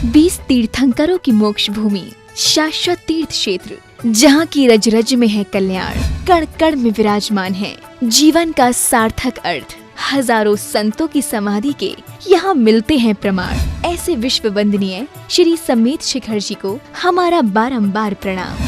20 तीर्थंकरों की मोक्ष भूमि, शाश्वत तीर्थ क्षेत्र, जहाँ की रज रज में है कल्याण, कण कण में विराजमान है जीवन का सार्थक अर्थ। हजारों संतों की समाधि के यहाँ मिलते हैं प्रमाण। ऐसे विश्व वंदनीय श्री समेत शिखर जी को हमारा बारंबार प्रणाम।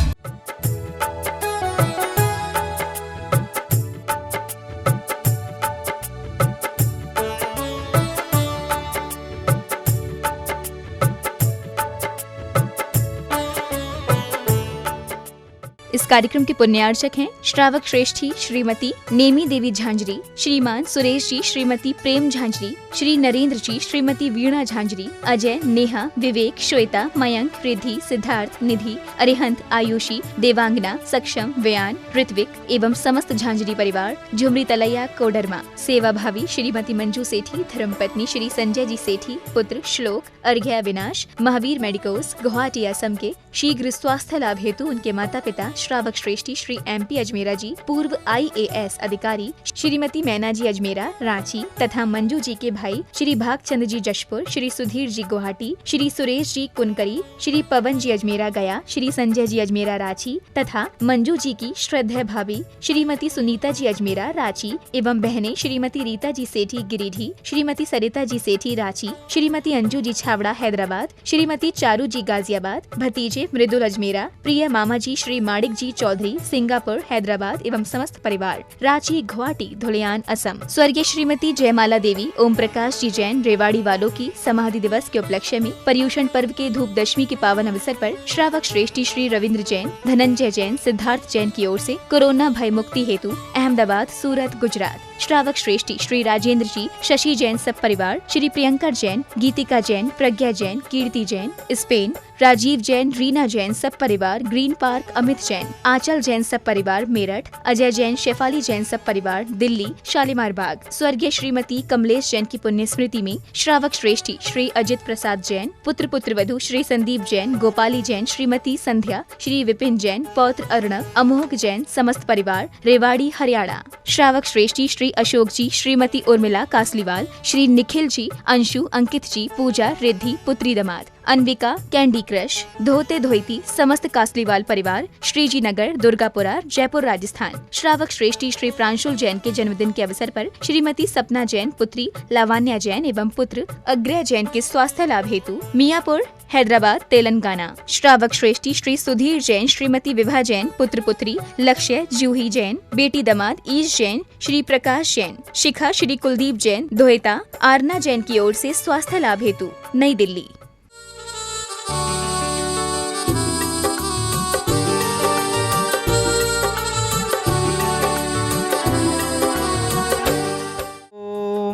इस कार्यक्रम के पुण्यार्चक हैं श्रावक श्रेष्ठी श्रीमती नेमी देवी झांझरी, श्रीमान सुरेश जी, श्रीमती प्रेम झांझरी, श्री नरेंद्र जी, श्रीमती वीणा झांझरी, अजय, नेहा, विवेक, श्वेता, मयंक, रिद्धि, सिद्धार्थ, निधि, अरिहंत, आयुषी, देवांगना, सक्षम, व्यान, ऋत्विक एवं समस्त झांझरी परिवार, झुमरी तलैया, कोडरमा, सेवा भावी श्रीमती मंजू सेठी, धर्मपत्नी श्री संजय जी सेठी, पुत्र श्लोक, अर्घ्य विनाश, महावीर मेडिकोस, गुवाहाटी असम के शीघ्र स्वास्थ्य लाभ हेतु उनके माता पिता श्रावक श्रेष्ठी श्री MP अजमेरा जी, पूर्व IAS अधिकारी श्रीमती मैना जी अजमेरा रांची तथा मंजू जी के भाई श्री भागचंद जी जशपुर, श्री सुधीर जी गुवाहाटी, श्री सुरेश जी कुनकरी, श्री पवन जी अजमेरा गया, श्री संजय जी अजमेरा रांची तथा मंजू जी की श्रद्धेय भाभी श्रीमती सुनीता जी अजमेरा रांची एवं बहनें श्रीमती रीता जी सेठी गिरिडीह, श्रीमती सरिता जी सेठी रांची, श्रीमती अंजू जी छावड़ा हैदराबाद, श्रीमती चारू जी गाजियाबाद, भतीजे मृदुल अजमेरा, प्रिय मामा जी श्री माणिक जी चौधरी सिंगापुर हैदराबाद एवं समस्त परिवार रांची, गुवाहाटी, धुलियान, असम। स्वर्गीय श्रीमती जयमाला देवी, ओम प्रकाश जी जैन रेवाड़ी वालों की समाधि दिवस के उपलक्ष्य में पर्युषण पर्व के धूप दशमी के पावन अवसर पर श्रावक श्रेष्ठी श्री रविंद्र जैन, धनंजय जैन, सिद्धार्थ जैन की ओर से कोरोना भय मुक्ति हेतु अहमदाबाद, सूरत, गुजरात। श्रावक श्रेष्ठी श्री राजेंद्र जी, शशि जैन सब परिवार, श्री प्रियंका जैन, गीतिका जैन, प्रज्ञा जैन, कीर्ति जैन, स्पेन, राजीव जैन, रीना जैन सब परिवार, ग्रीन पार्क, अमित जैन, आंचल जैन सब परिवार, मेरठ, अजय जैन, शेफाली जैन सब परिवार, दिल्ली, शालीमार बाग। स्वर्गीय श्रीमती कमलेश जैन की पुण्य स्मृति में श्रावक श्रेष्ठी श्री अजित प्रसाद जैन, पुत्र पुत्रवधू श्री संदीप जैन, गोपाली जैन, श्रीमती संध्या, श्री विपिन जैन, पौत्र अर्णव, अमोघ जैन समस्त परिवार, रेवाड़ी, हरियाणा। श्रावक श्रेष्ठी श्री अशोक जी, श्रीमती उर्मिला कासलीवाल, श्री निखिल जी, अंशु, अंकित जी, पूजा, रिद्धि, पुत्री दमाद, अन्विका, कैंडी क्रश, धोते धोती समस्त कासलीवाल परिवार, श्रीजी नगर, दुर्गापुरा, जयपुर, राजस्थान। श्रावक श्रेष्ठी श्री प्रांशुल जैन के जन्मदिन के अवसर पर श्रीमती सपना जैन, पुत्री लावण्या जैन एवं पुत्र अग्रय जैन के स्वास्थ्य लाभ हेतु मियापुर, हैदराबाद, तेलंगाना। श्रावक श्रेष्ठी श्री सुधीर जैन, श्रीमती विभा जैन, पुत्र पुत्री लक्ष्य, जूही जैन, बेटी दमाद ईश जैन, श्री प्रकाश जैन, शिखा, श्री कुलदीप जैन, दोहेता, आरना जैन की ओर से स्वास्थ्य लाभ हेतु नई दिल्ली।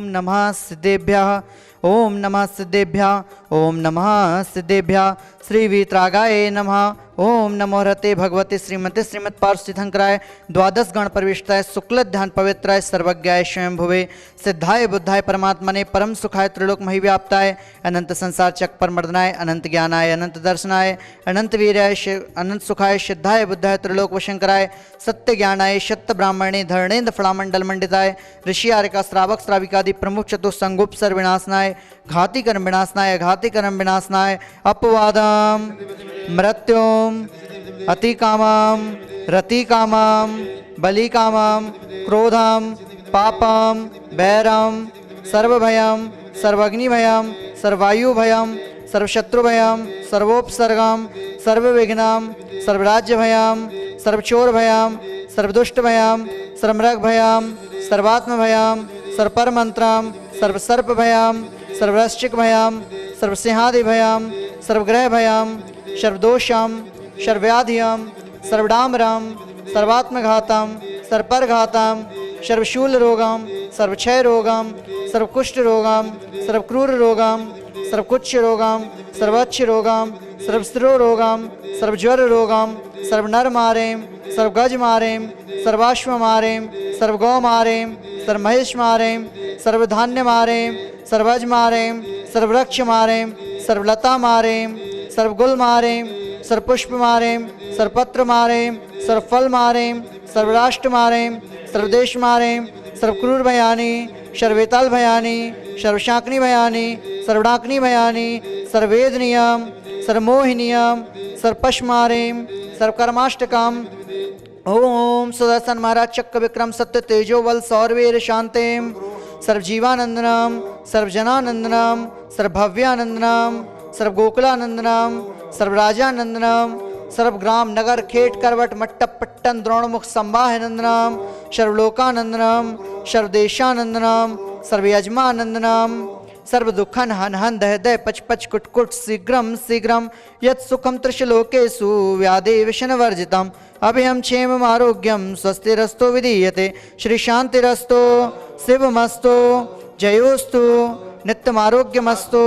नमः सिद्धेभ्यः, ओम नमः सिद्धेभ्यः, ओम नमः सिद्धेभ्यः। श्री वीतरागाय नमः। ओम नमो रते भगवते श्रीमते श्रीमद पार्श्वतीर्थंकराय द्वादश गण प्रविष्टाय शुक्ल ध्यान पवित्राय सर्वज्ञाय स्वयं भुवे सिद्धाय बुद्धाय परमात्मने परम सुखाय त्रिलोक महिव्याप्ताय अनंत संसार चक परमर्दनाय अनंत ज्ञानाय अनंत दर्शनाय अनंत वीर्याय अनंत सुखाय सिद्धाय बुद्धाय त्रिलोक वशंकराय सत्य ज्ञानाय सत्य ब्राह्मणे धरणेन्द्र फलामंडल मंडिताय ऋषि आर्यका श्रावक श्राविकादि प्रमुख चतुस्संगुप सर्विनाशनाय घाति कर्म विनाशनाय घाति कर्म विनाशनाय अपवादम मृत्युम अतिकामम रतिकामम बलिकामम क्रोधम पापम वैरम सर्वभयम सर्वग्निभयम सर्वायुभयम सर्वशत्रुभयम सर्वोपसर्गम सर्वविघ्नम सर्वराज्यभयम सर्वचोरभयम सर्वदुष्टभयम सर्वमृगभयम सर्वात्मभयम सर्वपरमंत्रम सर्वसर्पभयम सर्ववृश्चिकभयम सर्वसिंहादिभयम सर्वग्रहभयम सर्वदोषम सर्वव्याधियम सर्वडामरम सर्वात्मघातम सर्वपरघातम सर्वशूलरोगम सर्वक्षयरोगम सर्वकुष्ठरोगम सर्वक्रूररोगम सर्वकुच्छरोगम सर्वच्छरोगम सर्वस्त्रोरोगम सर्वज्वररोगम सर्वनरमारेम सर्वगजमारेम सर्वाश्वमारेम सर्वगौमारेम सर्वमहेशमारेम सर्वधान्यमारेम सर्वजमारेम सर्ववृक्षमारेम सर्वलतामारेम सर्वगुलमारेम सर्वपुष्पमारेम सर्वपत्रमारेम सर्वफलमारेम सर्वराष्ट्रमारेम सर्वदेशमारेम सर्वक्रूरभयानि सर्ववेतालभयानि सर्वशाकनिभयानि सर्वडाकनिभयानि सर्ववेदनीयम सर्वमोहिनीयम सर्वपशमारीम सर्वकर्माष्टकम। ओम सुदर्शन महाराज चक्र विक्रम सत्य तेजो बल सौरवीर शांतिम सर्वजीवानंदनम सर्वजनानंदनम सर्वभव्यानंदनम सर्वगोकुलानंदनम सर्वराजानंदनम सर्वग्राम नगर खेट करवट मट्टप पट्टन द्रोणमुख संवाहनंदनम सर्वलोकानंदनम सर्वदेशानंदनम सर्वयजमानंदनम सर्वदुखन हन हन दह दह पच पच कुट कुट शीघ्रम शीघ्रम यत् सुखम त्रिशलोकेषु व्याधि विषणवर्जितम अभयम क्षेमम आरोग्यम स्वस्तिरस्तो विधीयते श्री शांतिरस्तो शिवमस्तो जयोस्तु नित्यमारोग्यमस्तु।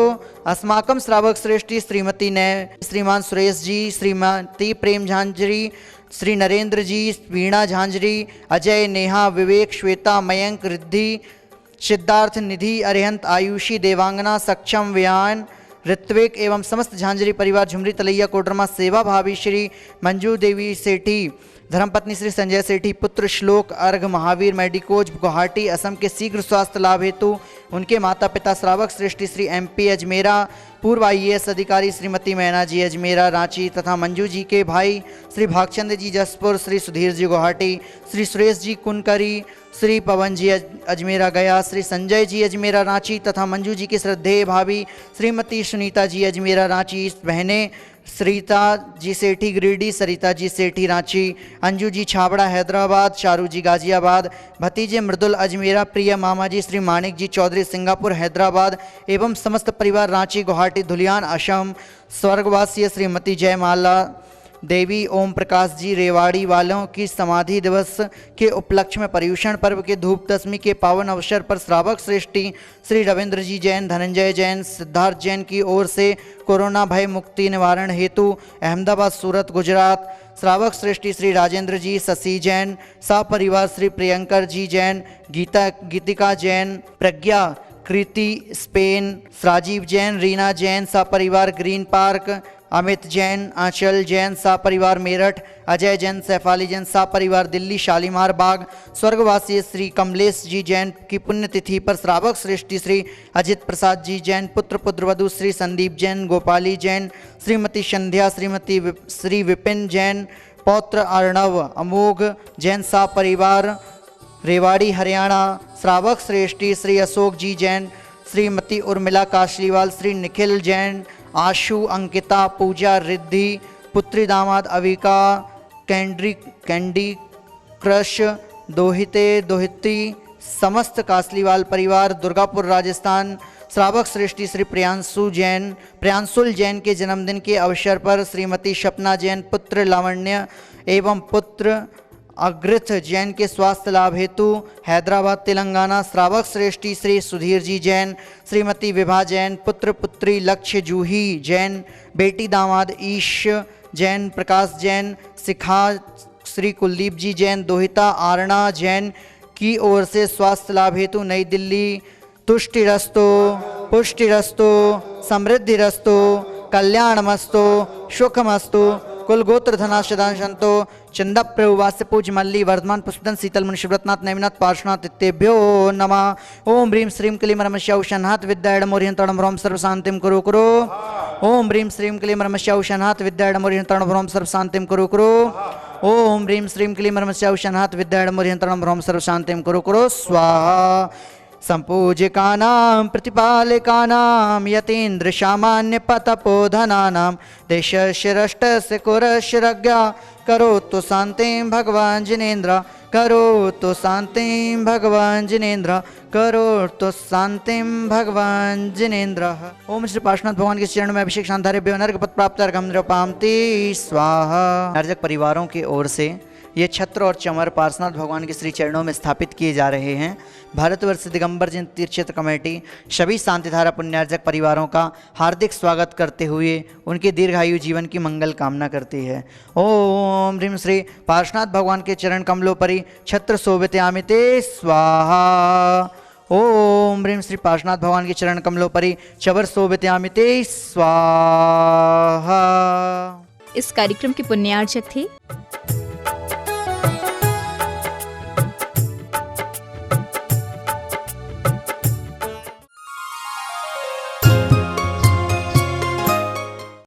अस्माकं श्रावक श्रेष्ठी श्रीमती ने श्रीमान सुरेश जी, श्रीमती प्रेम झांझरी, श्री नरेंद्र जी, वीणा झांझरी, अजय, नेहा, विवेक, श्वेता, मयंक, रिद्धि, सिद्धार्थ, निधि, अरिहंत, आयुषी, देवांगना, सक्षम, व्यान, ऋत्विक एवं समस्त झांझरी परिवार झुमरी तलैया कोडरमा सेवा भाभी श्री मंजू देवी सेठी, धर्मपत्नी श्री संजय सेठी, पुत्र श्लोक अर्घ महावीर मेडिकोज गुवाहाटी असम के शीघ्र स्वास्थ्य लाभ हेतु उनके माता पिता श्रावक श्रेष्ठी श्री MP अजमेरा, पूर्व IAS अधिकारी श्रीमती मैना जी अजमेरा रांची तथा मंजू जी के भाई श्री भागचंद जी जसपुर, श्री सुधीर जी गुवाहाटी, श्री सुरेश जी कुनकरी, श्री पवन जी अजमेरा गया, श्री संजय जी अजमेरा रांची तथा मंजू जी की श्रद्धेय भाभी श्रीमती सुनीता जी अजमेरा रांची, बहनें सरिता जी सेठी गिरिडीह, सरिता जी सेठी रांची, अंजू जी छाबड़ा हैदराबाद, चारू जी गाजियाबाद, भतीजे मृदुल अजमेरा, प्रिय मामा जी श्री मानिक जी चौधरी सिंगापुर हैदराबाद एवं समस्त परिवार रांची गुवाहाटी धुलियान असम, स्वर्गवासी श्रीमती जयमाला देवी ओम प्रकाश जी रेवाड़ी वालों की समाधि दिवस के उपलक्ष्य में पर्युषण पर्व के धूप दशमी के पावन अवसर पर श्रावक श्रेष्ठी श्री रविंद्र जी जैन, धनंजय जैन, सिद्धार्थ जैन की ओर से कोरोना भय मुक्ति निवारण हेतु अहमदाबाद, सूरत, गुजरात श्रावक श्रेष्ठी श्री राजेंद्र जी, शशि जैन, सपरिवार श्री प्रियंकर जी जैन, गीतिका जैन, प्रज्ञा कृति स्पेन, राजीव जैन, रीना जैन, सपरिवार ग्रीन पार्क, अमित जैन, आंचल जैन, सपरिवार मेरठ, अजय जैन, सैफाली जैन, सपरिवार दिल्ली शालीमार बाग, स्वर्गवासी श्री कमलेश जी जैन की पुण्यतिथि पर श्रावक श्रेष्ठी श्री अजित प्रसाद जी जैन, पुत्र पुत्रवधु श्री संदीप जैन, गोपाली जैन, श्रीमती संध्या, श्रीमती श्री विपिन जैन, पौत्र अर्णव अमोघ जैन, सपरिवार रेवाड़ी हरियाणा, श्रावक श्रेष्ठी श्री अशोक जी जैन, श्रीमती उर्मिला काशलीवाल, श्री निखिल जैन, आशु, अंकिता, पूजा, रिद्धि, पुत्री दामाद अविका, कैंडी क्रश, दोहिते दोहिती, समस्त कासलीवाल परिवार दुर्गापुर राजस्थान, श्रावक श्रेष्ठी श्री प्रियांशुल जैन के जन्मदिन के अवसर पर श्रीमती सपना जैन, पुत्र लावण्य एवं पुत्र अग्रथ जैन के स्वास्थ्य लाभ हेतु हैदराबाद तेलंगाना, श्रावक श्रेष्ठी श्री सुधीर जी जैन, श्रीमती विभा जैन, पुत्र पुत्री लक्ष्य जूही जैन, बेटी दामाद ईश जैन, प्रकाश जैन, शिखा श्री कुलदीप जी जैन, दोहिता आरणा जैन की ओर से स्वास्थ्य लाभ हेतु नई दिल्ली तुष्टिरस्तो पुष्टिरस्तो समृद्धिरस्तो कल्याणमस्तो सुखमस्तु कुलगोत्र धनाशदांशंतो चंदा प्रभुवास्य पूज मल्ली वर्धमान पुष्पदन शीतल मुनि शिवरत्नाथ नैमिनाथ पार्श्वनाथ इत्येभ्यो नमः। ओम ह्रीं श्रीं क्लीं रमस्यौषन्हात् विद्याडमोरिहन्तरणं भ्रौं सर्वशान्तिं कुरु कुरु। ओम ह्रीं श्रीं क्लीं रमस्यौषन्हात् विद्याडमोरिहन्तरणं भ्रौं सर्वशान्तिं कुरु कुरु। ओम ह्रीं श्रीं क्लीं रमस्यौषन्हात् विद्याडमोरिहन्तरणं भ्रौं सर्वशान्तिं कुरु कुरु स्वाहा। संपूज्यकानां प्रतिपालकानां यतीन्द्र सामान्य पतपोधनानां देशस्य राष्ट्रस्य कुरशिरज्ञा करोतु शान्तिं भगवान् जिनेन्द्र करोतु शान्तिं भगवान् जिनेन्द्र करोतु शान्तिं भगवान् जिनेन्द्र। ओम श्री पार्श्वनाथ भगवान के चरण में अभिषेक शांतारेभ्यो नर्घपत प्राप्त अर्घं निरूपामति स्वाहा। नर्जक परिवारों की ओर से ये छत्र और चमर पार्श्वनाथ भगवान के श्री चरणों में स्थापित किए जा रहे हैं। भारतवर्ष दिगंबर जैन तीर्थ क्षेत्र कमेटी सभी शांतिधारा पुण्यार्जक परिवारों का हार्दिक स्वागत करते हुए उनके दीर्घायु जीवन की मंगल कामना करती है। ओम ह्रीं श्री पार्श्वनाथ भगवान के चरण कमलों परि छत्र शोभितयामि ते स्वाहा। ओम ह्रीं श्री पार्श्वनाथ भगवान के चरण कमलों परि चवर शोभितयामि ते स्वाहा। इस कार्यक्रम के पुण्यार्चक थे